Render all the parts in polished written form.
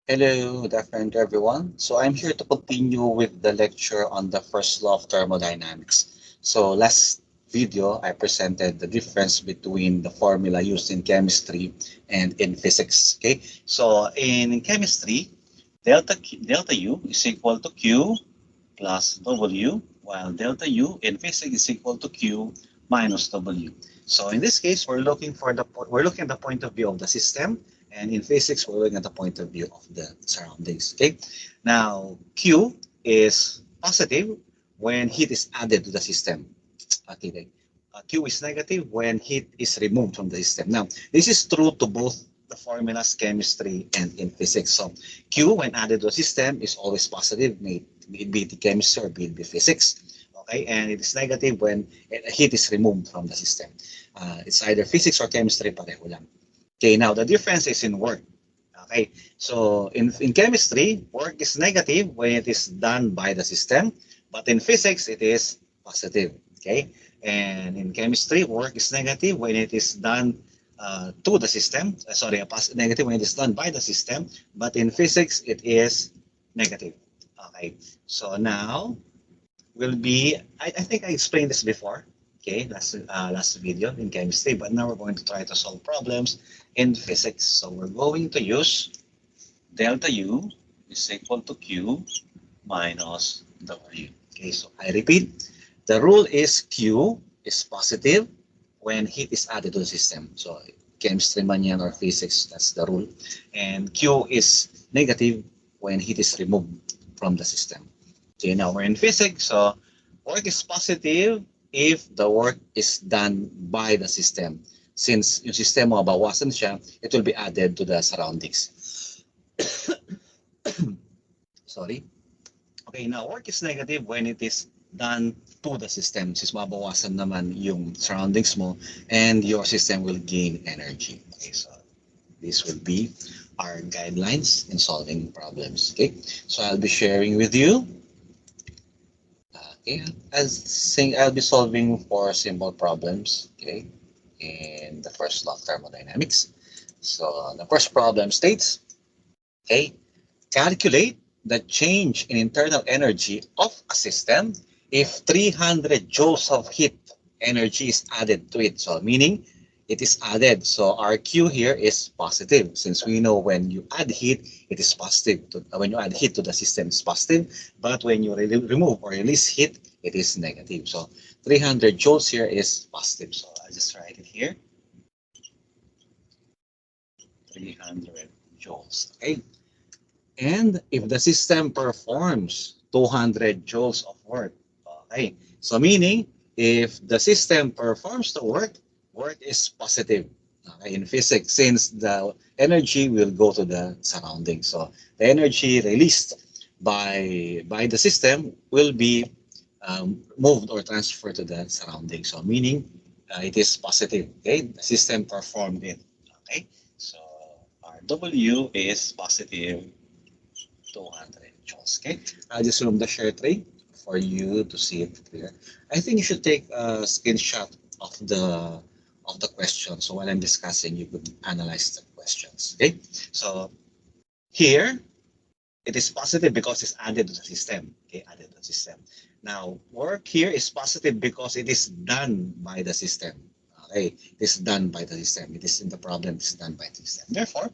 Hello, good afternoon to everyone. So I'm here to continue with the lecture on the first law of thermodynamics. So last video, I presented the difference between the formula used in chemistry and in physics. Okay, so in chemistry, delta U is equal to Q plus W, while delta U in physics is equal to Q minus W. So in this case, we're looking at the point of view of the system, and in physics, we're looking at the point of view of the surroundings. Okay, now Q is positive when heat is added to the system. Okay, Q is negative when heat is removed from the system. Now, this is true to both the formulas chemistry and in physics. So Q when added to the system is always positive, may it be the chemistry or be it be physics. Okay, and it is negative when heat is removed from the system. It's either physics or chemistry, pareho lang. Okay, now the difference is in work. Okay, so in chemistry, work is negative when it is done by the system, but in physics, it is positive. Okay, and in chemistry, work is negative when it is done to the system. Sorry, negative when it is done by the system, but in physics, it is negative. Okay, so now will be, I think I explained this before, okay, last video in chemistry, but now we're going to try to solve problems in physics. So we're going to use delta U is equal to Q minus W. Okay, so I repeat, the rule is Q is positive when heat is added to the system. So chemistry man yan or physics, that's the rule. And Q is negative when heat is removed from the system. Okay, now we're in physics, so work is positive if the work is done by the system. Since yung system mo bawasan siya, it will be added to the surroundings. Sorry. Okay, now work is negative when it is done to the system. Since mabawasan naman yung surroundings mo and your system will gain energy. Okay, so this will be our guidelines in solving problems. Okay, so I'll be sharing with you. Okay, I'll be solving four simple problems. Okay, in the first law of thermodynamics. So the first problem states, okay, calculate the change in internal energy of a system if 300 joules of heat energy is added to it. So meaning it is added. So our Q here is positive since we know when you add heat, it is positive. When you add heat to the system, it's positive. But when you remove or release heat, it is negative. So 300 joules here is positive. So I'll just write it here. 300 joules. Okay. And if the system performs 200 joules of work, okay, so meaning if the system performs the work, work is positive. Okay, in physics, since the energy will go to the surroundings, so the energy released by the system will be moved or transferred to the surroundings. So meaning it is positive. Okay, the system performed it. Okay, so our W is positive 200 joules. Okay, I'll just zoom the share tray for you to see it clear. I think you should take a screenshot of the question. So while I'm discussing, you could analyze the questions. Okay, so here it is positive because it's added to the system. Okay, added to the system. Now work here is positive because it is done by the system. Okay, it is done by the system. It is in the problem. It's done by the system. Therefore,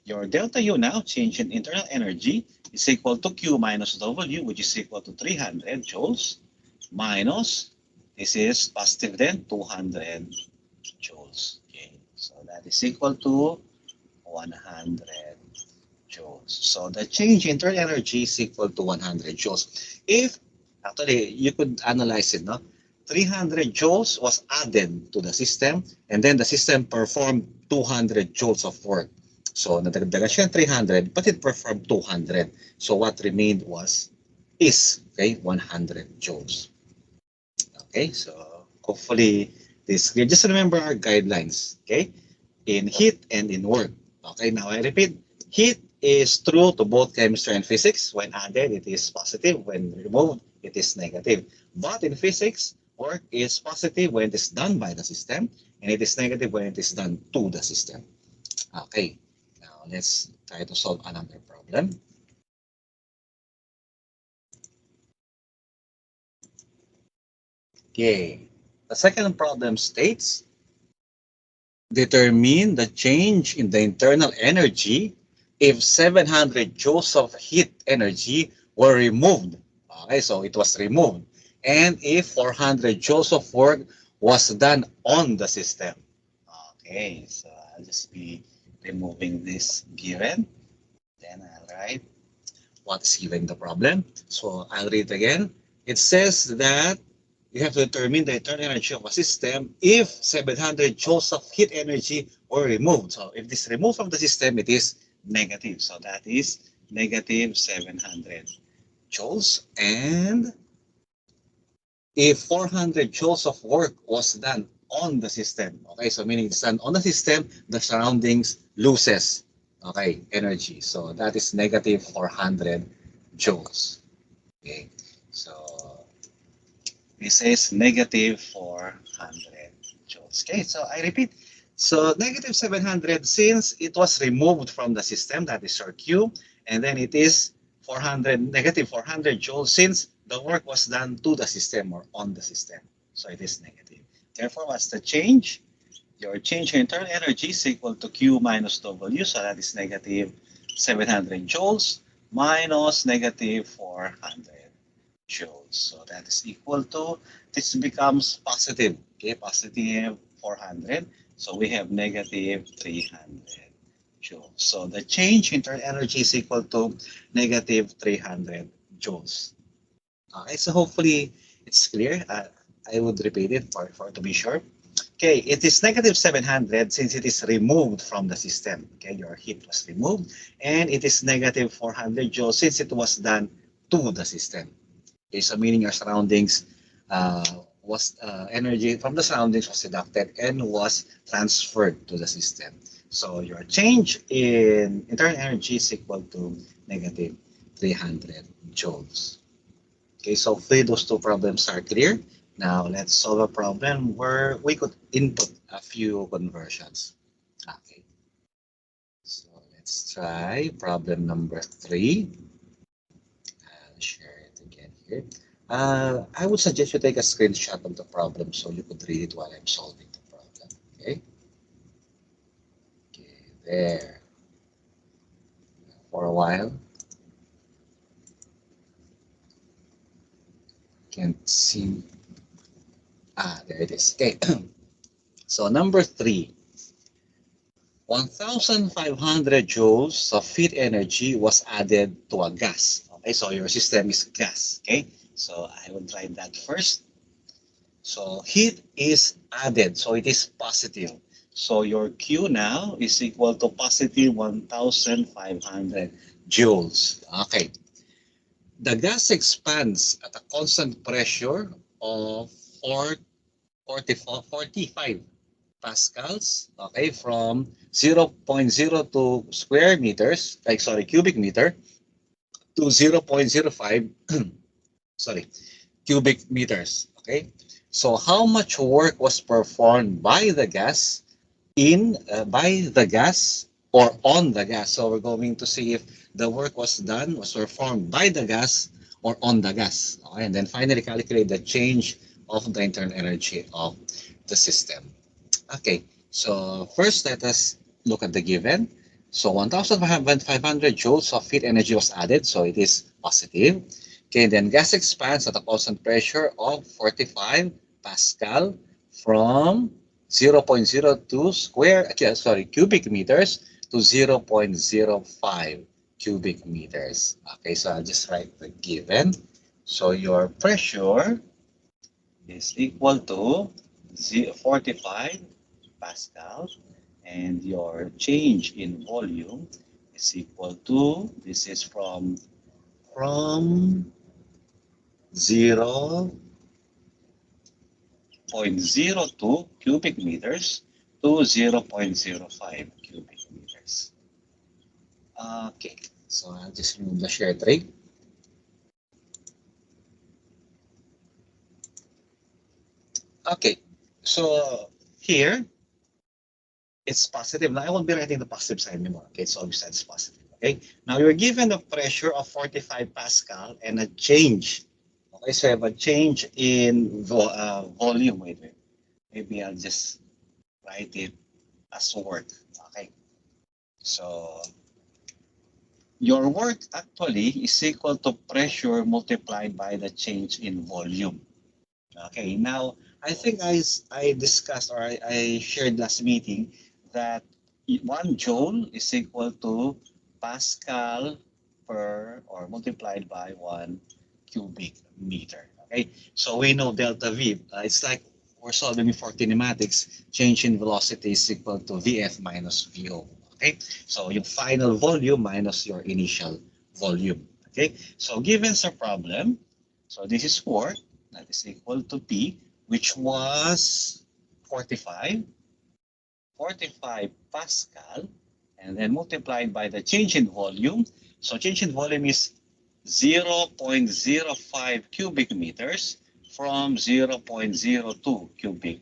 your delta U now, change in internal energy, is equal to Q minus W, which is equal to 300 joules, minus, this is positive then, 200 joules. Okay, so that is equal to 100 joules. So the change in internal energy is equal to 100 joules. If, actually, you could analyze it, no? 300 joules was added to the system, and then the system performed 200 joules of work. So nadagdagan siya 300, but it performed 200. So what remained is 100 joules. Okay, so hopefully this clear. Just remember our guidelines, okay, in heat and in work. Okay, now I repeat, heat is true to both chemistry and physics. When added, it is positive. When removed, it is negative. But in physics, work is positive when it is done by the system, and it is negative when it is done to the system. Okay, now Now let's try to solve another problem. Okay, the second problem states, determine the change in the internal energy if 700 joules of heat energy were removed. Okay, so it was removed. And if 400 joules of work was done on the system. Okay, so I'll just be removing this given. Then I'll write what's given the problem. So I'll read again. It says that you have to determine the internal energy of a system if 700 joules of heat energy were removed. So if this removed from the system, it is negative. So that is negative 700 joules. And if 400 joules of work was done on the system, okay, so meaning it's done on the system, the surroundings loses, okay, energy. So that is negative 400 joules. Okay, so this is negative 400 joules. Okay, so I repeat. So negative 700, since it was removed from the system, that is your Q, and then it is 400, negative 400 joules since the work was done to the system or on the system. So it is negative. Therefore, what's the change? Your change in internal energy is equal to Q minus W, so that is negative 700 joules minus negative 400 joules. So that is equal to, this becomes positive, okay, positive 400. So we have negative 300 joules. So the change in internal energy is equal to negative 300 joules. Okay, so hopefully it's clear. I would repeat it for to be sure. Okay, it is negative 700 since it is removed from the system. Okay, your heat was removed. And it is negative 400 joules since it was done to the system. Okay, so meaning your surroundings was energy from the surroundings was deducted and was transferred to the system. So your change in internal energy is equal to negative 300 joules. Okay, so hopefully those two problems are clear. Now let's solve a problem where we could input a few conversions. Okay, so let's try problem number 3. I'll share it again here. I would suggest you take a screenshot of the problem so you could read it while I'm solving the problem. Okay, okay, there. For a while, can't see. There it is. Okay, so number 3. 1,500 joules of heat energy was added to a gas. Okay, so your system is gas. Okay, so I will write that first. So heat is added, so it is positive. So your Q now is equal to positive 1,500 joules. Okay. The gas expands at a constant pressure of 45 pascals, okay, from 0.02 square meters, cubic meter to 0.05, sorry, cubic meters, okay? So how much work was performed by the gas or on the gas? So we're going to see if the work was performed by the gas or on the gas. Okay? And then finally calculate the change of the internal energy of the system. Okay, so first let us look at the given. So 1,500 joules of heat energy was added, so it is positive. Okay, then gas expands at a constant pressure of 45 Pascal from 0.02 cubic meters to 0.05 cubic meters. Okay, so I'll just write the given. So your pressure is equal to 45 Pascal, and your change in volume is equal to, this is from 0.02 cubic meters to 0.05 cubic meters. Okay, so I'll just remove the share tray. Okay, so here it's positive. Now I won't be writing the positive sign anymore. Okay, it's obvious that's positive. Okay, now you're given a pressure of 45 Pascal and a change. Okay, so I have a change in volume. Wait. Maybe I'll just write it as work. Okay, so your work actually is equal to pressure multiplied by the change in volume. Okay, now I think I discussed or I shared last meeting that 1 joule is equal to Pascal per or multiplied by 1 cubic meter. Okay, so we know delta V. It's like we're solving for kinematics. Change in velocity is equal to Vf minus Vo. Okay, so yung final volume minus your initial volume. Okay, so given the problem, so this is work that is equal to P, which was 45, 45 Pascal, and then multiplied by the change in volume. So change in volume is 0.05 cubic meters from 0.02 cubic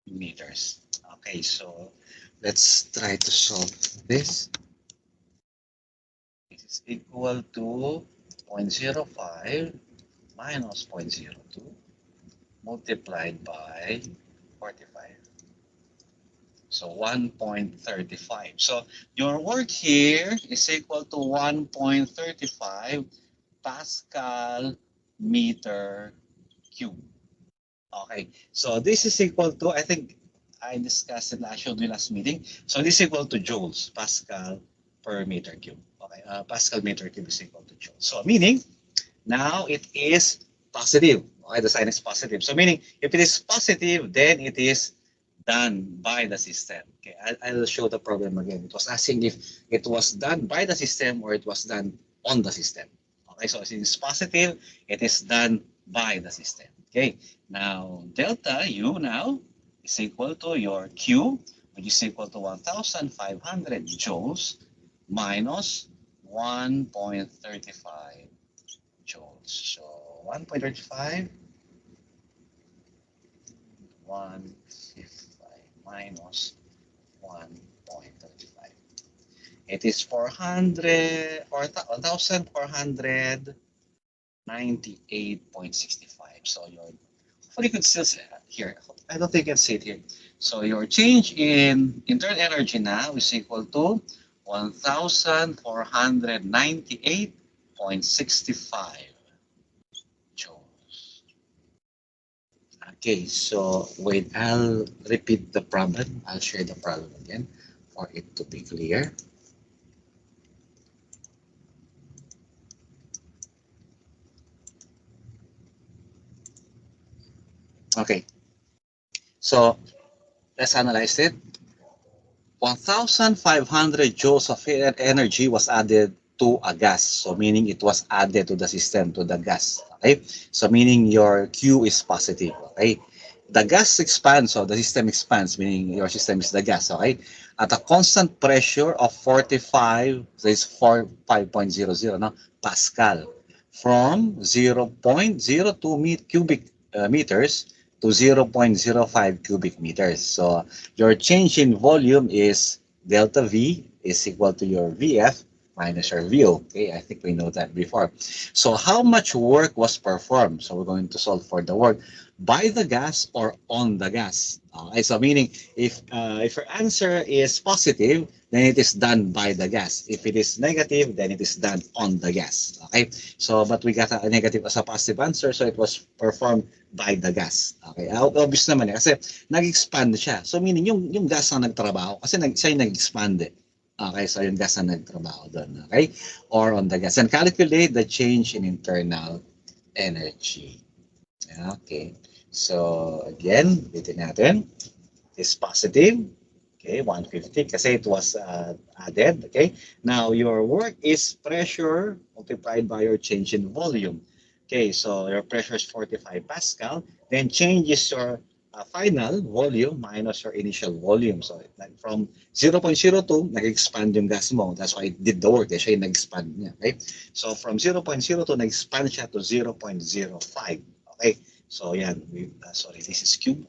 meters. Okay, so let's try to solve this. This is equal to 0.05 minus 0.02 multiplied by 45. So 1.35. So your work here is equal to 1.35 Pascal meter cube. Okay, so this is equal to, I think I discussed it, I showed you last meeting. So this is equal to joules, Pascal per meter cube. Okay, Pascal meter cube is equal to joules. So meaning, now it is positive. Okay, the sign is positive. So meaning, if it is positive, then it is done by the system. Okay, I'll show the problem again. It was asking if it was done by the system or it was done on the system. Okay, so since it's positive, it is done by the system. Okay, now delta U now is equal to your Q, which is equal to 1,500 joules minus 1.35 joules. So 1.35, 155 minus 1.35. It is 400 or 1,498.65. So your, hopefully you could still see it here. I don't think you can see it here. So your change in internal energy now is equal to 1,498.65 joules. Okay, so wait, I'll repeat the problem. I'll share the problem again for it to be clear. Okay, so let's analyze it. 1,500 joules of energy was added to a gas. So meaning it was added to the system, to the gas. Okay, so meaning your Q is positive. Okay, the gas expands, so the system expands, meaning your system is the gas. Okay, at a constant pressure of 45, so it's 5.00 no, Pascal, from 0.02 cubic meters to 0.05 cubic meters. So your change in volume is delta V is equal to your VF minus your VO. Okay, I think we know that before. So how much work was performed? So we're going to solve for the work by the gas or on the gas. Okay, so meaning if your answer is positive, then it is done by the gas. If it is negative, then it is done on the gas. Okay, so but we got a negative as a positive answer, so it was performed by the gas. Okay, obvious naman eh, kasi nag-expand siya. So meaning yung gas na nagtrabaho, kasi siya yung nag-expand eh. Okay, so yung gas na nagtrabaho doon. Okay, or on the gas. And calculate the change in internal energy. Okay, so again, bitin natin. Is positive. Okay, 150 kasi it was added. Okay, now your work is pressure multiplied by your change in volume. Okay, so your pressure is 45 Pascal. Then changes your final volume minus your initial volume. So from 0.02, nag-expand yung gas mo. That's why it did the work. Siya yung nag-expand niya. Okay? So from 0.02, nag-expand siya to 0.05. Okay? So yan. Sorry, this is cube.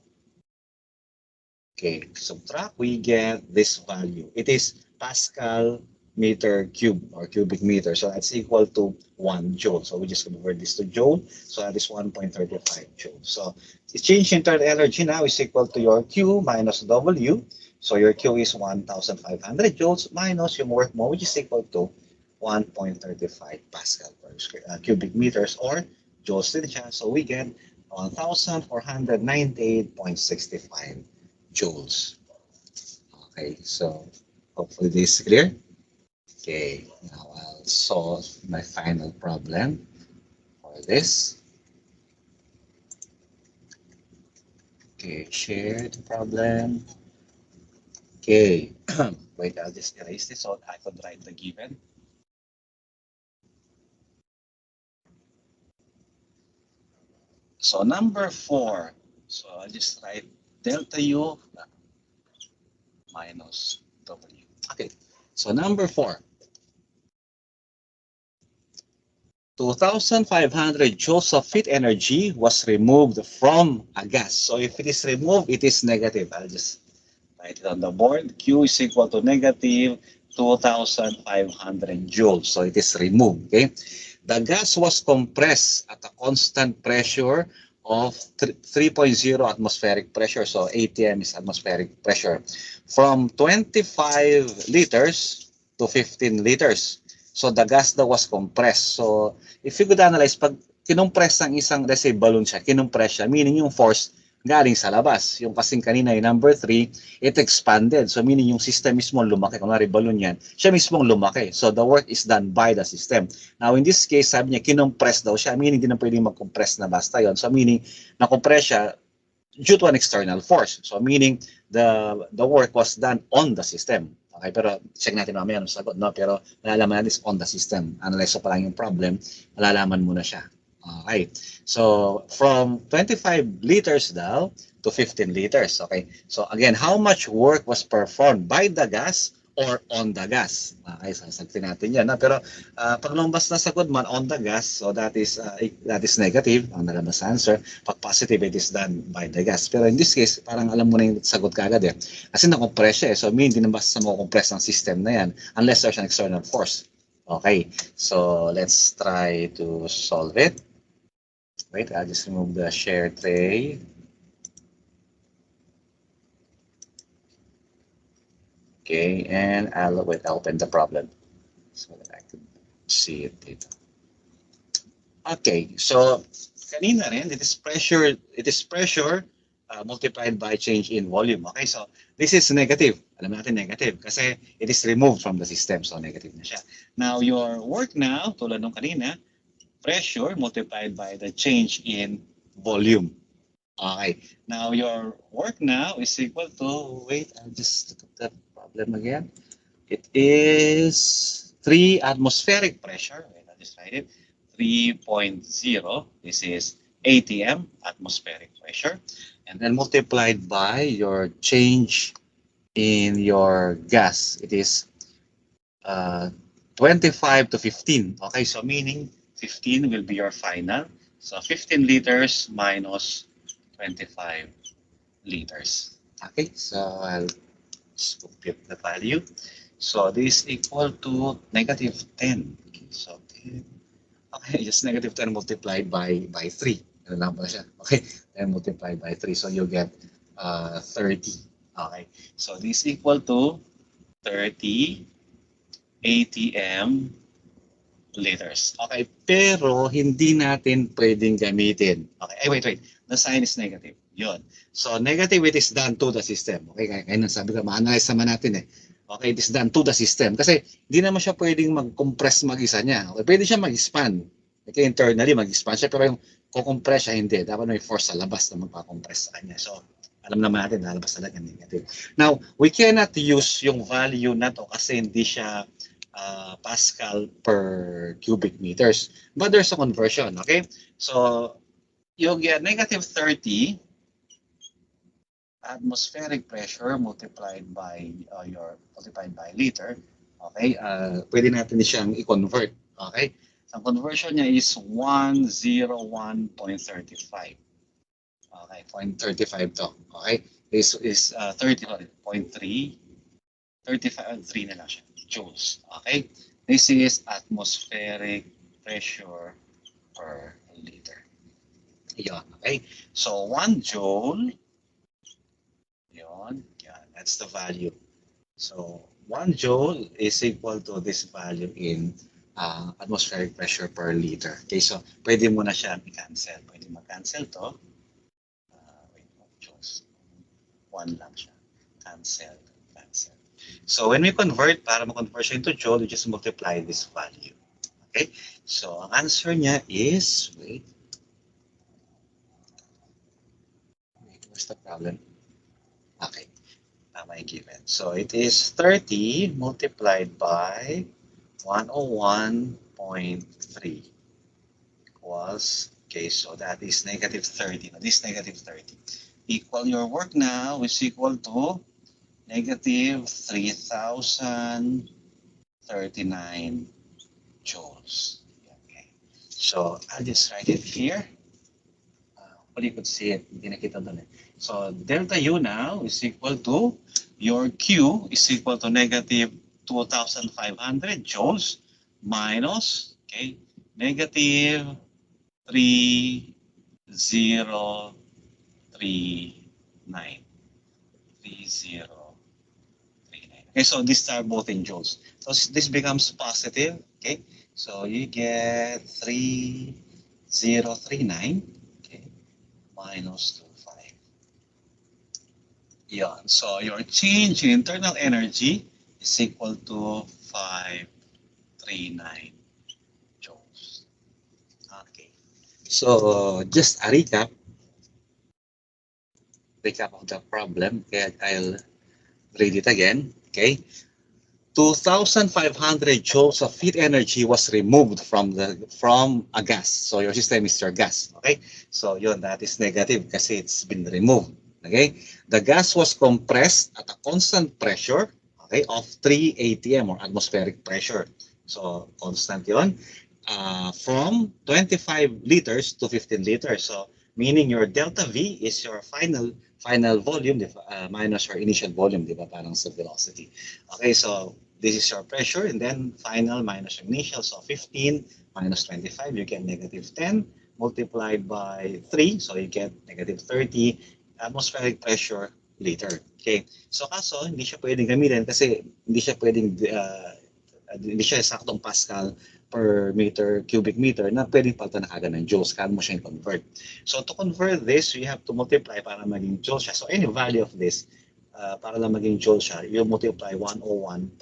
Okay, subtract, we get this value. It is Pascal meter cube or cubic meter. So that's equal to 1 joule. So we just convert this to joule. So that is 1.35 joule. So the change in internal energy now is equal to your Q minus W. So your Q is 1,500 joules minus yung work mo, which is equal to 1.35 Pascal per cubic meters or joules din siya. So we get 1,498.65 joules. Okay, so hopefully this is clear. Okay, now I'll solve my final problem for this. Okay, share the problem. Okay, wait, I'll just erase this so I could write the given. So number 4, so I'll just write delta U minus W. Okay, so number 4. 2,500 joules of heat energy was removed from a gas. So if it is removed, it is negative. I'll just write it on the board. Q is equal to negative 2,500 joules. So it is removed. Okay. The gas was compressed at a constant pressure of 3.0 atmospheric pressure. So ATM is atmospheric pressure. From 25 liters to 15 liters. So the gas daw was compressed. So if you could analyze, pag kinumpress ng isang, let's say balloon siya, kinumpress siya, meaning yung force galing sa labas. Yung kasing kanina, yung number 3, it expanded. So meaning yung system mismo lumaki. Kung nari balloon yan, siya mismo lumaki. So the work is done by the system. Now in this case, sabi niya, kinumpress daw siya, meaning hindi na pwedeng mag-compress na basta yon. So meaning, na-compress siya due to an external force. So meaning, the work was done on the system. Okay, pero check natin mamaya ang sagot, no? Pero malalaman natin is on the system. Analyze pa lang yung problem, malalaman mo na siya. Okay, so from 25 liters daw to 15 liters. Okay, so again, how much work was performed by the gas or on the gas? Okay, sasagtin natin yan. Pero pag lumabas na sagot man on the gas, so that is negative, ang nalabas answer. Pag positive, it is done by the gas. Pero in this case, parang alam mo na yung sagot kagad eh. Kasi na-compress siya eh. So hindi na basta mo-compress ng system na yan unless there's an external force. Okay, so let's try to solve it. Wait, I'll just remove the share tray. Okay, and I'll open the problem so that I can see it later. Okay, so kanina rin, it is pressure multiplied by change in volume. Okay, so this is negative. Alam natin negative kasi it is removed from the system, so negative na siya. Now, your work now, tulad nung kanina, pressure multiplied by the change in volume. Okay, now your work now is equal to, wait, I'll just look at that problem again. It is 3 atmospheric pressure. Wait, I'll just write it. 3.0. This is ATM, atmospheric pressure. And then multiplied by your change in your gas. It is 25 to 15. Okay, so meaning 15 will be your final. So 15 liters minus 25 liters. Okay, so I'll just compute the value. So this is equal to negative 10. Okay, so 10. Okay, just negative 10 multiplied by 3. Ano lang pala siya? Okay, 10 multiplied by 3. So you get 30. Okay, so this is equal to 30 ATM liters. Okay, pero hindi natin pwedeng gamitin. Okay, wait. The sign is negative. Yun. So, negative, it is done to the system. Okay, kaya sabi ko, ma-analyze naman natin eh. Okay, it is done to the system. Kasi, hindi naman siya pwedeng mag-compress mag-isa niya. Okay, pwede siya mag-expand. Okay, internally, mag-expand siya. Pero yung kukompress siya, hindi. Dapat may force sa labas na magpa-compress sa kanya. So, alam naman natin, lalabas talaga negative. Now, we cannot use yung value na to kasi hindi siya Pascal per cubic meters. But there's a conversion, okay? So, you get negative 30 atmospheric pressure multiplied by liter. Okay? Pwede natin siyang i-convert. Okay? Ang conversion niya is 101.35. Okay, 0.35 to. Okay? This is 30.3, 35.3 na lang siya, joules. Okay? This is atmospheric pressure per liter. Yon, okay? So 1 joule, yon, yan, that's the value. So 1 joule is equal to this value in atmospheric pressure per liter. Okay, so pwede mo na siya i-cancel. Pwede mag-cancel to. Wait, joules. 1 lang siya. Cancel, cancel. So when we convert, para ma-convert siya into joule, you just multiply this value. Okay, so ang answer niya is, wait, what's the problem? Okay, tama yung given. So it is 30 multiplied by 101.3 equals, okay, so that is negative 30. Now this negative 30. Equal your work now is equal to negative 3,039 joules. Okay. So I'll just write it here. Hopefully you could see it. Hindi nakita doon eh. So delta U now is equal to, your Q is equal to negative 2,500 joules minus, okay, negative 3039. 3039. Okay, so these are both in joules. So this becomes positive, okay? So you get 3039, okay, minus 25. Yeah, so your change in internal energy is equal to 539 joules. Okay. So just a recap of the problem. Okay, I'll read it again. Okay. 2,500 joules of heat energy was removed from a gas. So your system is your gas. Okay. So yun, that is negative kasi it's been removed. Okay. The gas was compressed at a constant pressure, okay, of 3 atm or atmospheric pressure. So constant yun. From 25 liters to 15 liters. So meaning your delta V is your final volume minus your initial volume, di ba? Parang sa velocity. Okay, so this is your pressure, and then final minus your initial. So 15 minus 25, you get negative 10 multiplied by 3, so you get negative 30 atmospheric pressure liter. Okay, so kaso hindi siya pwedeng gamitin kasi hindi siya pwedeng hindi siya saktong Pascal per meter, cubic meter na pwedeng palitan na kagad ng joules. Kaya mo siya convert. So to convert this, you have to multiply para maging joule siya. So any value of this, para lang maging joule siya, you multiply 101.3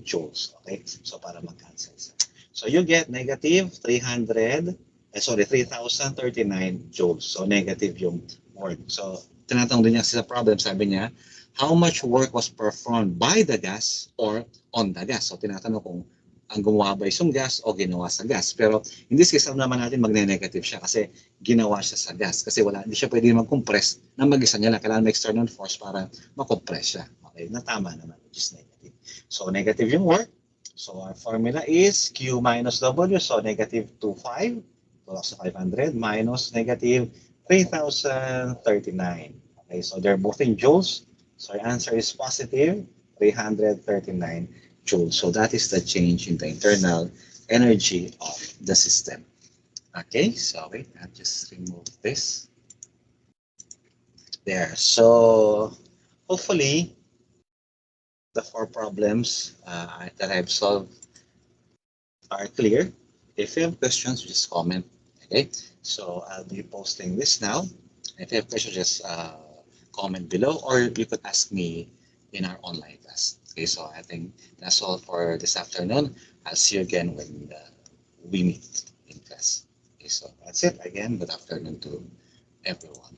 joules. Okay? So para mag-cancel siya. So you get negative 3,039 joules. So negative yung work. So tinatanong din niya sa problem, sabi niya, how much work was performed by the gas or on the gas? So tinatanong kung ang gumawa ba yung gas o ginawa sa gas. Pero in this case, alam naman natin magne-negative siya kasi ginawa siya sa gas. Kasi hindi siya pwede mag-compress na mag-isa niya lang. Kailangan may external force para mag-compress siya. Okay, natama naman, which is negative. So negative yung work. So our formula is Q minus W. So negative 25, 2,500 minus negative 3,039. Okay, so they're both in joules. So our answer is positive 339 joules. So that is the change in the internal energy of the system. Okay, so wait, I'll just remove this. There. So hopefully the 4 problems that I've solved are clear. If you have questions, just comment. Okay, so I'll be posting this now. If you have questions, just comment below, or you could ask me in our online class. Okay, so I think that's all for this afternoon. I'll see you again when we meet in class. Okay, so that's it. Again, good afternoon to everyone.